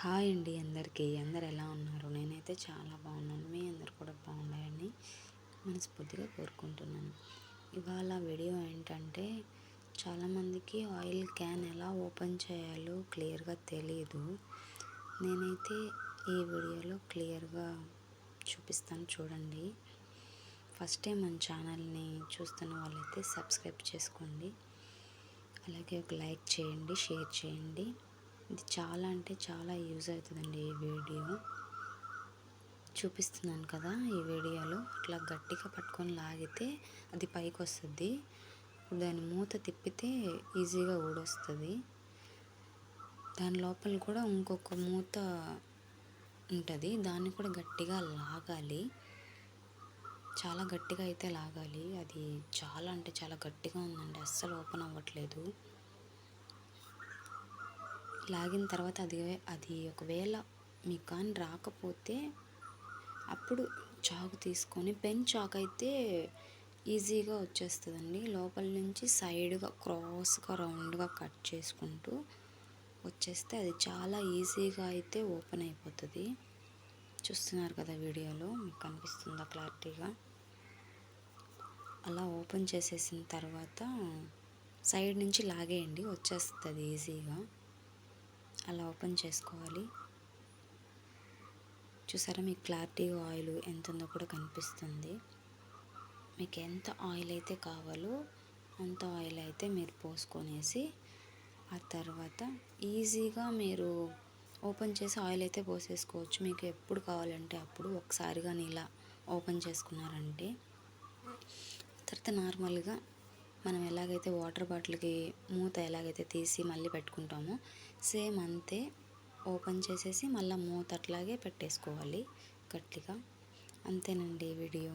Hi అండి అందరికీ. అందరు ఎలా ఉన్నారు? నేనైతే చాలా బాగున్నాను. మీ అందరు కూడా బాగున్నాయని మనస్ఫూర్తిగా కోరుకుంటున్నాను. ఇవాళ వీడియో ఏంటంటే, చాలామందికి ఆయిల్ క్యాన్ ఎలా ఓపెన్ చేయాలో క్లియర్గా తెలియదు. నేనైతే ఈ వీడియోలో క్లియర్గా చూపిస్తాను, చూడండి. ఫస్ట్ టైం మన ఛానల్ని చూస్తున్న వాళ్ళైతే సబ్స్క్రైబ్ చేసుకోండి. అలాగే ఒక లైక్ చేయండి, షేర్ చేయండి. ఇది చాలా అంటే చాలా యూజ్ అవుతుందండి. ఈ వీడియో చూపిస్తున్నాను కదా, ఈ వీడియోలో అట్లా గట్టిగా పట్టుకొని లాగితే అది పైకి వస్తుంది. దాని మూత తిప్పితే ఈజీగా ఊడొస్తుంది. దాని లోపల కూడా ఇంకొక మూత ఉంటుంది, దాన్ని కూడా గట్టిగా లాగాలి. చాలా గట్టిగా అయితే లాగాలి. అది చాలా అంటే చాలా గట్టిగా ఉందండి, అస్సలు ఓపెన్ అవ్వట్లేదు. లాగిన తర్వాత అది ఒకవేళ మీకు కానీ రాకపోతే అప్పుడు చాకు తీసుకొని, పెన్ చాకు అయితే ఈజీగా వచ్చేస్తుందండి. లోపల నుంచి సైడ్గా క్రాస్గా రౌండ్గా కట్ చేసుకుంటూ వచ్చేస్తే అది చాలా ఈజీగా అయితే ఓపెన్ అయిపోతుంది. చూస్తున్నారు కదా వీడియోలో, మీకు కనిపిస్తుందా క్లారిటీగా? అలా ఓపెన్ చేసేసిన తర్వాత సైడ్ నుంచి లాగేయండి, వచ్చేస్తుంది ఈజీగా. అలా ఓపెన్ చేసుకోవాలి. చూసారా, మీకు క్లారిటీగా ఆయిల్ ఎంత ఉందో కూడా కనిపిస్తుంది. మీకు ఎంత ఆయిల్ అయితే కావాలో అంత ఆయిల్ అయితే మీరు పోసుకొనేసి, ఆ తర్వాత ఈజీగా మీరు ఓపెన్ చేసి ఆయిల్ అయితే పోసేసుకోవచ్చు. మీకు ఎప్పుడు కావాలంటే అప్పుడు ఒకసారిగా ఇలా ఓపెన్ చేసుకున్నారంటే, తర్వాత నార్మల్గా మనం ఎలాగైతే వాటర్ బాటిల్కి మూత ఎలాగైతే తీసి మళ్ళీ పెట్టుకుంటామో సేమ్ అంతే ఓపెన్ చేసేసి మళ్ళీ మూత అట్లాగే పెట్టేసుకోవాలి గట్టిగా. అంతేనండి వీడియో.